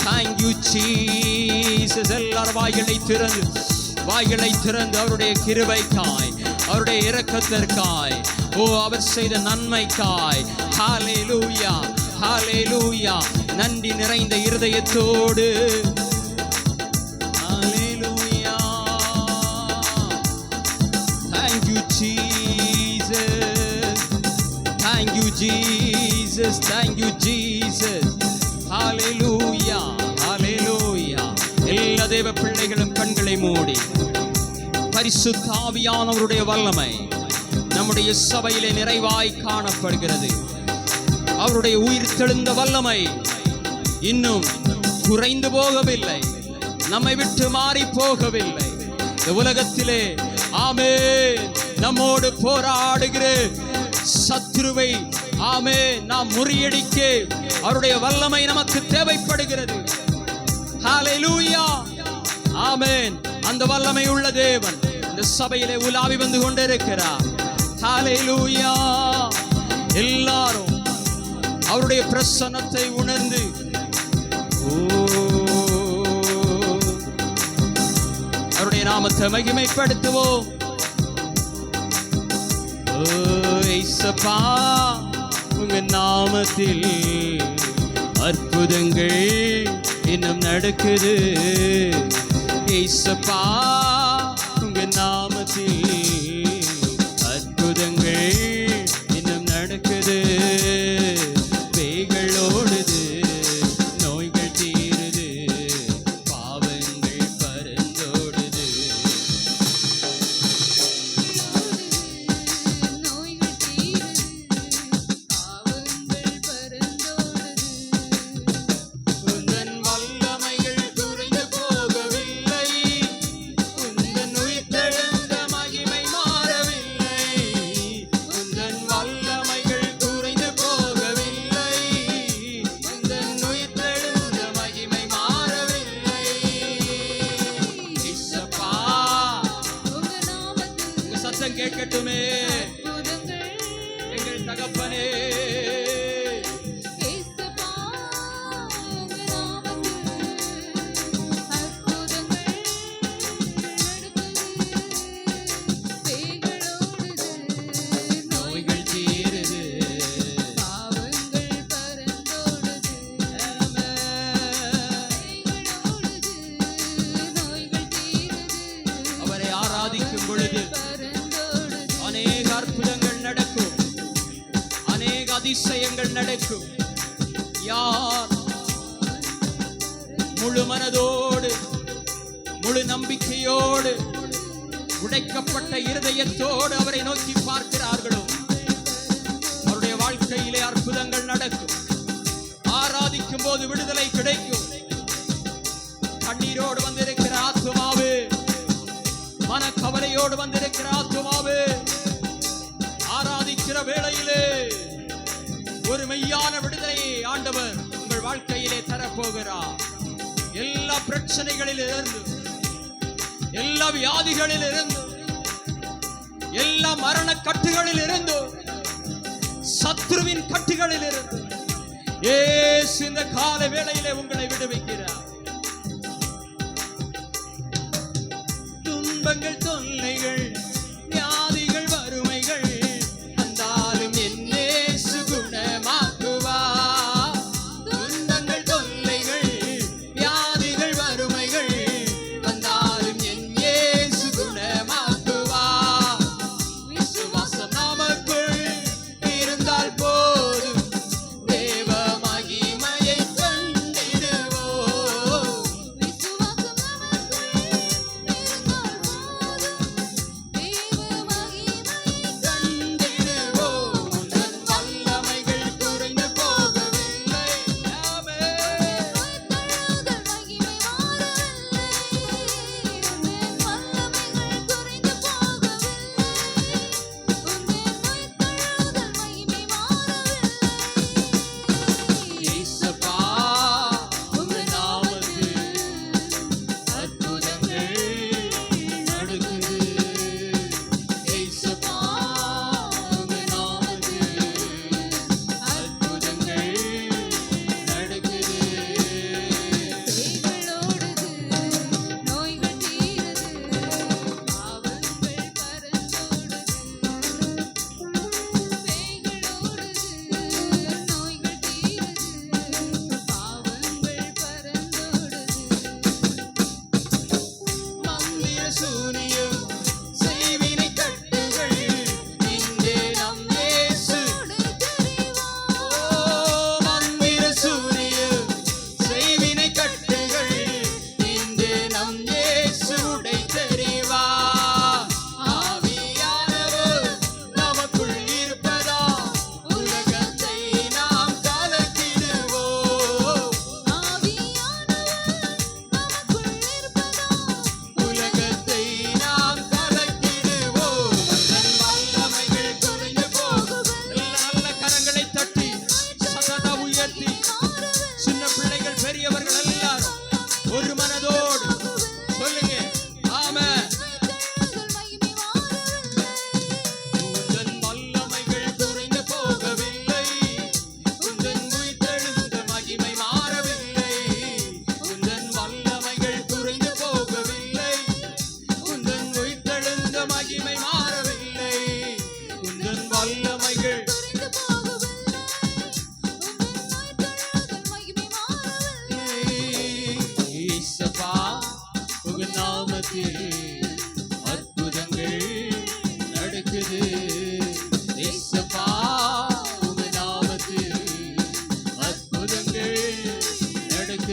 Thank you Jesus. எல்லாரும் வாய்களை திறந்து அவருடைய கிருபைக்காய், அவருடைய இரக்கத்திற்காய், அவர் செய்த நன்மைக்காய் ஹalleluya ஹalleluya நன்றி நிறைந்த இருதயத்தோடு ஹalleluya. Thank you Jesus. Thank you Jesus. Thank you Jesus. Hallelujah. Hallelujah. எல்லா தேவ பிள்ளைகளும் கண்களை மூடி பரிசுத்த ஆவியானவருடைய வல்லமை நம்முடைய சபையிலே நிறைவாய் காணப்படுகிறது. அவருடைய உயிர் தெழுந்த வல்லமை இன்னும் குறைந்து போகவில்லை, நம்மை விட்டு மாறி போகவில்லை. இந்த உலகத்திலே ஆமென் நம்மோடு போராடுகிற சத்துருவை ஆமென் நாம் முறியடிக்க அவருடைய வல்லமை நமக்கு தேவைப்படுகிறது. ஹalleluya ஆமென். அந்த வல்லமை உள்ள தேவன் இந்த சபையிலே உலாவி வந்து கொண்டிருக்கிறார். ஹalleluya. எல்லாரும் அவருடைய பிரசன்னத்தை உணர்ந்து அவருடைய நாமத்தை மகிமைப்படுத்துவோம். இயேசுப்பா உங்க நாமத்தில் அற்புதங்கள் இன்னும் நடக்குது. இயேசுப்பா உங்க நாமத்தில் அற்புதங்கள் இன்னும் நடக்குது. பேய்கள் ஓடுது, நோய்கள் தீருது, பாவங்கள் பறந்தோடுது. கேட்கட்டுமே எங்கள் தகப்பனே. நோய்கள் தீருது, அவரை ஆராதிக்கும் பொழுது அநேக அற்புதங்கள் நடக்கும், அநேக அதிசயங்கள் நடக்கும். யார் முழு மனதோடு முழு நம்பிக்கையோடு உடைக்கப்பட்ட இருதயத்தோடு அவரை நோக்கி பார்க்கிறார்களோ அவருடைய வாழ்க்கையிலே அற்புதங்கள் நடக்கும். ஆராதிக்கும் போது விடுதலை கிடைக்கும். கண்ணீரோடு வந்திருக்கிற ஆத்துமாவே, மனக்கவலையோடு வந்திருக்கிற ஆத்துமாவே, ஆராதிக்கிற வேளையிலே ஒரு மெய்யான விடுதலையை ஆண்டவர் உங்கள் வாழ்க்கையிலே தரப்போகிறார். எல்லா பிரச்சனைகளில் இருந்து, எல்லா வியாதிகளில் இருந்து, எல்லா மரண கட்டுகளில் இருந்து, சத்ருவின் கட்டுகளில் இருந்து இயேசு இந்த கால வேளையிலே உங்களை விடுவிக்கிறார். துன்பங்கள், தொல்லைகள், வியாதிகள், வறுமைகள் வந்தாலும் என் இயேசு குணமாக்குவார். துன்பங்கள், தொல்லைகள், வியாதிகள், வறுமைகள் வந்தாலும் என் இயேசு குணமாக்குவார். விசுவாசம் நமக்குள் இருந்தால் போதும், தேவ மகிமையை கண்டிடுவோம்.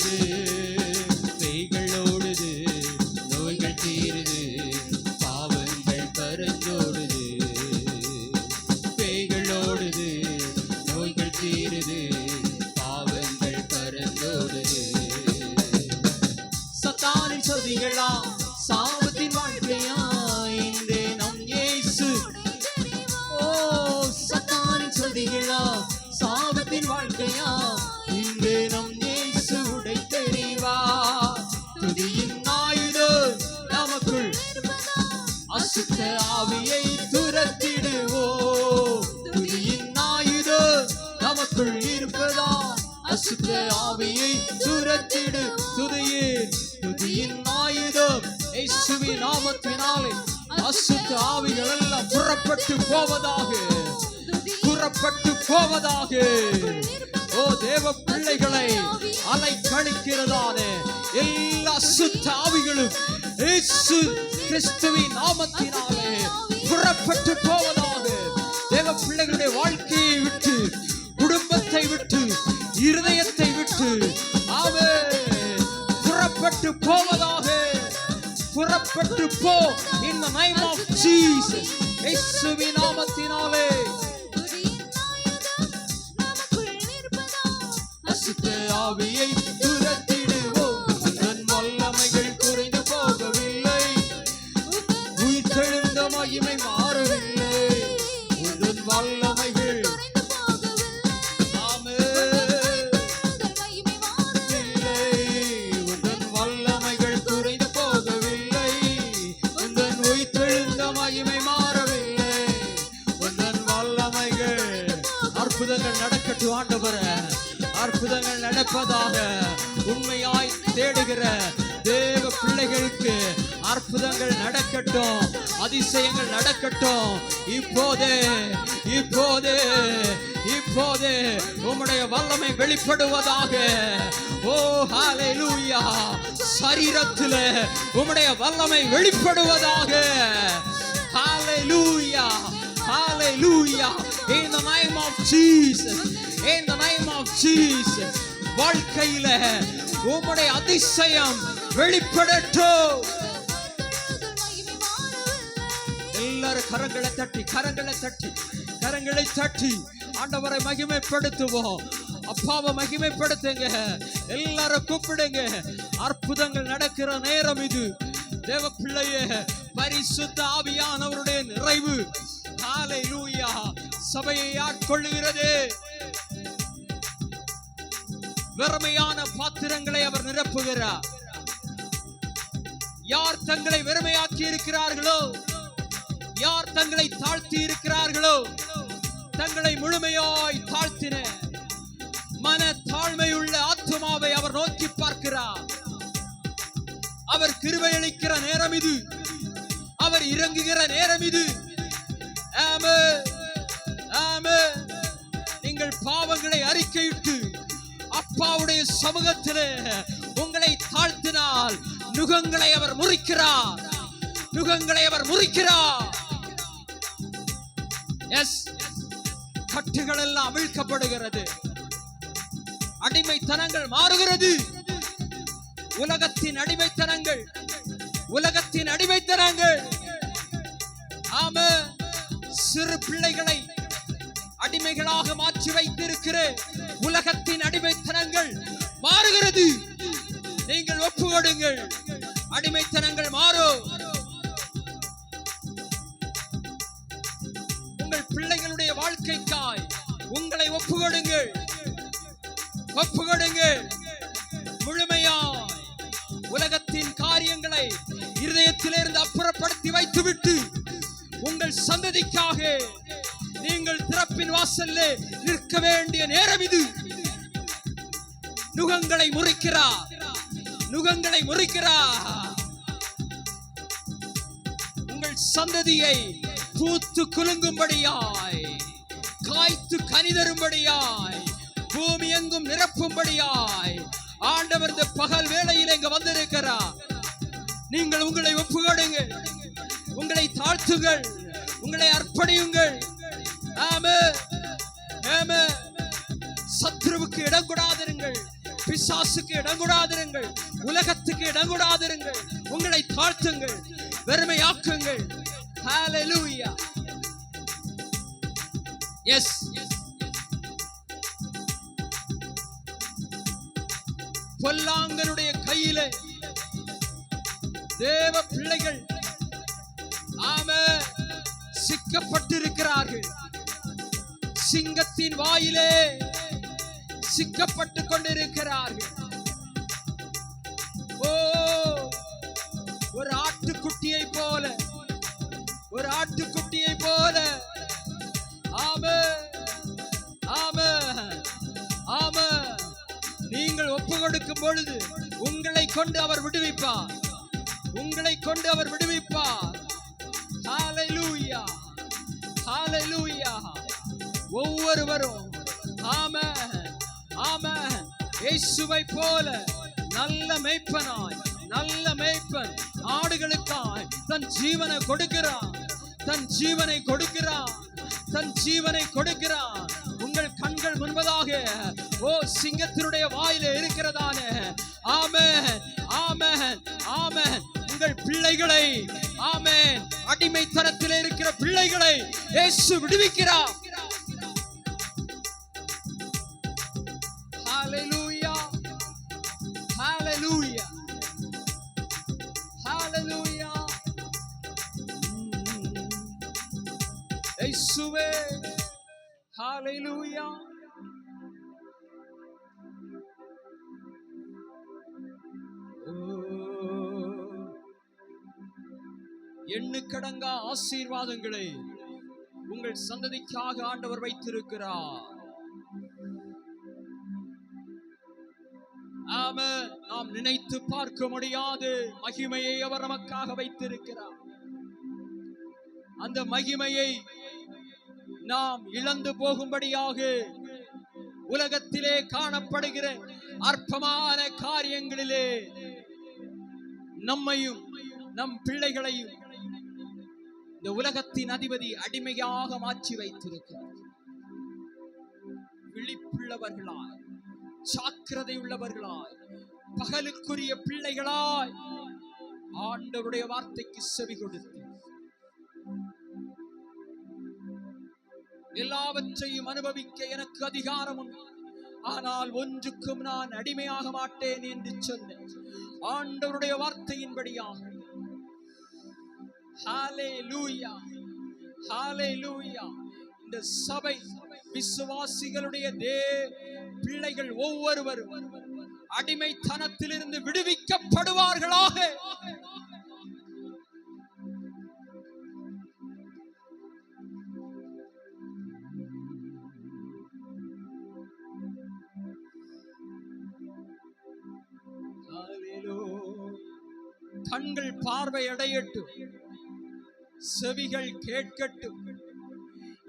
ஓடுது, பேய்கள் ஓடுது, நோய்கள் தீருது, பாவங்கள் பறந்தோடுது. பேய்கள் ஓடுது, நோய்கள் தீருது, பாவங்கள் பறந்தோடுது. சத்தானின் சதிகளா, சாபத்தின் வாழ்க்கையா, இன்றே நம் இயேசு. ஓ சத்தானின் சதிகளா, சாபத்தின் வாழ்க்கையா, இன்றே நம் இயேசு உடை தெரிவார். துதியின் ஆயுதம் நமக்குள், அசுத்த ஆவியை துரத்திடுவோம். துதியின் ஆயுதம் நமக்குள் இருப்பதா, அசுத்த ஆவியை துரத்திடு. துதியின் ஆயுதம் இயேசுவின் நாமத்தினாலே அசுத்த ஆவிகள் எல்லாம் புறப்பட்டு போவதாக, புறப்பட்டு போவதாக. ஓ தேவ பிள்ளைகளை அலை கணிக்கிறதானே எல்லா அசுத்த ஆவிகளும் இயேசு கிறிஸ்துவின் நாமத்தினாலே புறப்பட்டு போவதாக. தேவ பிள்ளைகளுடைய வாழ்க்கையை விட்டு, குடும்பத்தை விட்டு, இருதயத்தை விட்டு புறப்பட்டு போவதாக. புறப்பட்டு போ in the name of Jesus. இயேசுவின் நாமத்தினாலே அசுத்த ஆவியை துரத்திடுவோம். உந்தன் வல்லமைகள் குறைந்து போகவில்லை, உயிர்த்தெழுந்த மகிமை மாறவில்லை. உந்தன் வல்லமைகள் அற்புதங்கள் நடக்கட்டும் ஆண்டவரே, அற்புதங்கள் நடப்பதாக. உண்மையாய் தேடுகிற தேவ பிள்ளைகளுக்கு அற்புதங்கள் நடக்கட்டும், அதிசயங்கள் நடக்கட்டும். இப்போதே இப்போதே இப்போதே உம்முடைய வல்லமை வெளிப்படுவதாக. ஓ ஹalleluya, சரீரத்திலே உம்முடைய வல்லமை வெளிப்படுவதாக. ஹalleluya, hallelujah, in the name of Jesus, in the name of Jesus. வாழ்க்கையில உம்முடைய அதிசயம் வெளிப்படட்டும். எல்லாரும் கரங்களை தட்டி கரங்களை தட்டி கரங்களை தட்டி ஆண்டவரை மகிமைப்படுத்துவோம். அப்பாவை மகிமைப்படுத்துங்க. எல்லாரும் கூப்பிடுங்க. அற்புதங்கள் நடக்கிற நேரம் இது. தேவ பிள்ளையே, பரிசுத்த ஆவியானவருடைய நிறைவு ஹalleluya சபையை ஆட்கொள்ளுகிறது. வெறுமையான பாத்திரங்களை அவர் நிரப்புகிறார். யார் தங்களை வெறுமையாக்கி இருக்கிறார்களோ, யார் தங்களை தாழ்த்தி இருக்கிறார்களோ, தங்களை முழுமையாய் தாழ்த்தின மன தாழ்மையுள்ள ஆத்துமாவை அவர் நோக்கி பார்க்கிறார். அவர் கிருபை அளிக்கிற நேரம் இது. அவர் இறங்குகிற நேரம் இது. ஆமென், ஆமென். நீங்கள் பாவங்களை அறிக்கையிட்டு அப்பாவுடைய சமூகத்திலே உங்களை தாழ்த்தினால் நுகங்களை அவர் முறிக்கிறார். நுகங்களை அவர் முறிக்கிறார். எஸ், கட்டுகள் எல்லாம் அவிழ்க்கப்படுகிறது. அடிமைத்தனங்கள் மாறுகிறது. உலகத்தின் அடிமைத்தனங்கள், உலகத்தின் அடிமைத்தனங்கள். ஆமென். சிறு பிள்ளைகளை அடிமைகளாக மாற்றி வைத்திருக்கிற உலகத்தின் அடிமைத்தனங்கள் மாறுகிறது. நீங்கள் ஒப்புக்கொடுங்கள். அடிமைத்தனங்கள் மாறும். உங்கள் பிள்ளைகளுடைய வாழ்க்கைக்காய் உங்களை ஒப்புக்கொடுங்கள். ஒப்புக்கொடுங்கள். முழுமையாய் உலகத்தின் காரியங்களை இருதயத்திலிருந்து அப்புறப்படுத்தி வைத்துவிட்டு உங்கள் சந்ததிக்காக நீங்கள் திறப்பின் வாசலில் நிற்க வேண்டிய நேரம் இது. நுகங்களை முறிக்கிறார். நுகங்களை முறிக்கிறார். உங்கள் சந்ததியை பூத்து குலுங்கும்படியாய், காய்த்து கனிதரும்படியாய், பூமி எங்கும் நிரப்பும்படியாய் ஆண்டவர் இந்த பகல் வேளையில் இங்க வந்திருக்கிறார். நீங்கள் உங்களை ஒப்புக்கொடுங்கள். உங்களை தாழ்த்துங்கள். உங்களை அர்ப்பணியுங்கள். ஆமென், ஆமென். சத்துருவுக்கு இடம் கொடாதிருங்கள். பிசாசுக்கு இடம் கொடாதிருங்கள், உலகத்துக்கு இடம் கொடாதிருங்கள். உங்களை தாழ்த்துங்கள், வெறுமையாக்குங்கள். ஹalleluya. எஸ், பொல்லாங்கனுடைய கையிலே தேவ பிள்ளைகள் ஆமென் சிக்கப்பட்டிருக்கிறார்கள். சிங்கத்தின் வாயிலே சிக்கப்பட்டு கொண்டிருக்கிறார்கள். ஓ, ஒரு ஆட்டுக்குட்டியை போல, ஒரு ஆட்டுக்குட்டியை போல. ஆமென், ஆமென், ஆமென். நீங்கள் ஒப்பு கொடுக்கும் பொழுது உங்களை கொண்டு அவர் விடுவிப்பார், உங்களை கொண்டு அவர் விடுவிப்பார். ஹalleluya, ஹalleluya. ஒவ்வொருவரும் ஆமென், ஆமென். இயேசுவை போல நல்ல மேய்ப்பனாய், நல்ல மேய்ப்பன் ஆடுகளுக்காய் தன் ஜீவனை கொடுக்கிறான், தன் ஜீவனை கொடுக்கிறான், தன் ஜீவனை கொடுக்கிறான். உங்கள் கண்கள் முன்பதாக ஓ சிங்கத்தினுடைய வாயிலே இருக்கிறதான ஆமென், ஆமென், ஆமென். உங்கள் பிள்ளைகளை ஆமென் அடிமைத்தனத்தில் இருக்கிற பிள்ளைகளை இயேசு விடுவிக்கிறார். ஹalleluya, ஹalleluya, ஹalleluya. இயேசுவே ஹalleluya. எண்ணுக்கடங்கா ஆசீர்வாதங்களை உங்கள் சந்ததிக்காக ஆண்டவர் வைத்திருக்கிறார். ஆமென். நாம் நினைத்து பார்க்க முடியாது மகிமையை அவர் நமக்காக வைத்திருக்கிறார். அந்த மகிமையை நாம் இழந்து போகும்படியாக உலகத்திலே காணப்படுகிற அற்பமான காரியங்களிலே நம்மையும் நம் பிள்ளைகளையும் இந்த உலகத்தின் அதிபதி அடிமையாக மாற்றி வைத்திருக்கிறார். விழிப்புள்ளவர்களாய், ஜாக்கிரதை உள்ளவர்களாய், பகலுக்குரிய பிள்ளைகளாய் ஆண்டவருடைய வார்த்தைக்கு செவி கொடுத்து எல்லாவற்றையும் அனுபவிக்க எனக்கு அதிகாரம் உண்டு, ஆனால் ஒன்றுக்கும் நான் அடிமையாக மாட்டேன் என்று சொன்ன ஆண்டவருடைய வார்த்தையின்படியாக ஹalleluya, ஹalleluya. இந்த சபை விசுவாசிகளுடைய பிள்ளைகள் ஒவ்வொருவரும் அடிமைத்தனத்திலிருந்து விடுவிக்கப்படுவார்களாக. கண்கள் பார்வை அடையட்டும், செவிகள் கேட்கட்டும்,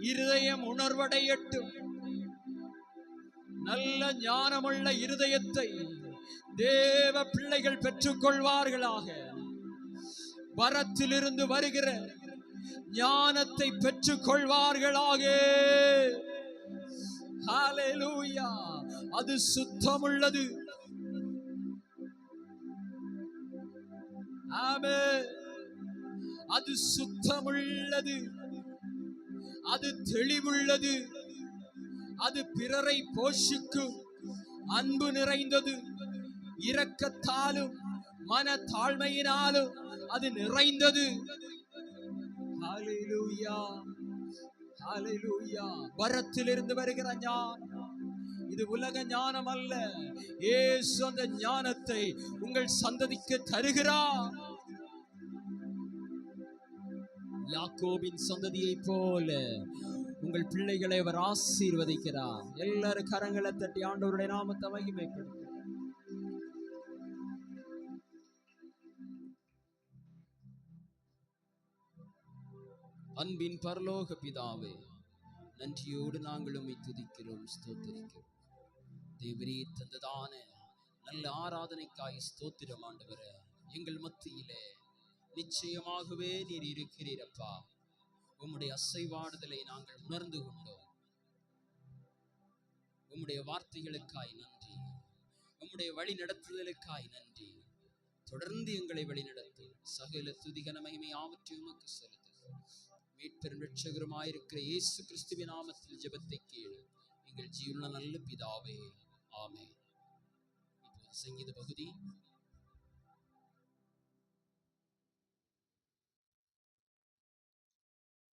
இருதயம் உணர்வடையட்டும். நல்ல ஞானமுள்ள இருதயத்தை தேவ பிள்ளைகள் பெற்றுக் கொள்வார்களாக. வரத்திலிருந்து வருகிற ஞானத்தை பெற்றுக் கொள்வார்களாக. ஹalleluya. அது சுத்தமுள்ளது. ஆமென். அது சுத்தமுள்ளது, அது தெளிவுள்ளது, அது பிறரை போஷிக்கும், அன்பு நிறைந்தது, இரக்கத்தாலும் மன தாழ்மையினாலும் அது நிறைந்தது. ஹalleluya, ஹalleluya. வரத்திலிருந்து வருகிற ஞானம் இது உலக ஞானம் அல்ல. இயேசு அந்த ஞானத்தை உங்கள் சந்ததிக்கு தருகிறார். யாக்கோபின் சந்ததியை போல உங்கள் பிள்ளைகளை அவர் ஆசீர்வதிக்கிறார். எல்லாரும் கரங்களை தட்டி ஆண்டவருடைய நாமத்தை மகிமைப்படுத்தும். அன்பின் பரலோக பிதாவே, நன்றியோடு நாங்கள் உம்மை துதிக்கிறோம், ஸ்தோத்திரிக்கிறோம். தேவரே தந்ததான நல்ல ஆராதனைக்காய் ஸ்தோத்திரம் ஆண்டவரே. எங்கள் மத்தியிலே நிச்சயமாகவே நீர் இருக்கிறீரப்பா. உம்முடைய அசைவாடுதலை நாங்கள் உணர்ந்து கொண்டோம். உம்முடைய வார்த்தைகளுக்காய் நன்றி. உம்முடைய உம்முடைய வழி நடத்துதலுக்காய் நன்றி. தொடர்ந்து எங்களை வழிநடத்து. சகல துதிகன மகிமை யாவற்றையும் உமக்கு செலுத்துகிறோம். மீட்பெரும் இரட்சகருமாயிருக்கிற இயேசு கிறிஸ்துவின் நாமத்தில் ஜெபத்தை கேளு எங்கள் ஜீவனுள்ள நல்ல பிதாவே. ஆமென். இப்போது சங்கீத பகுதி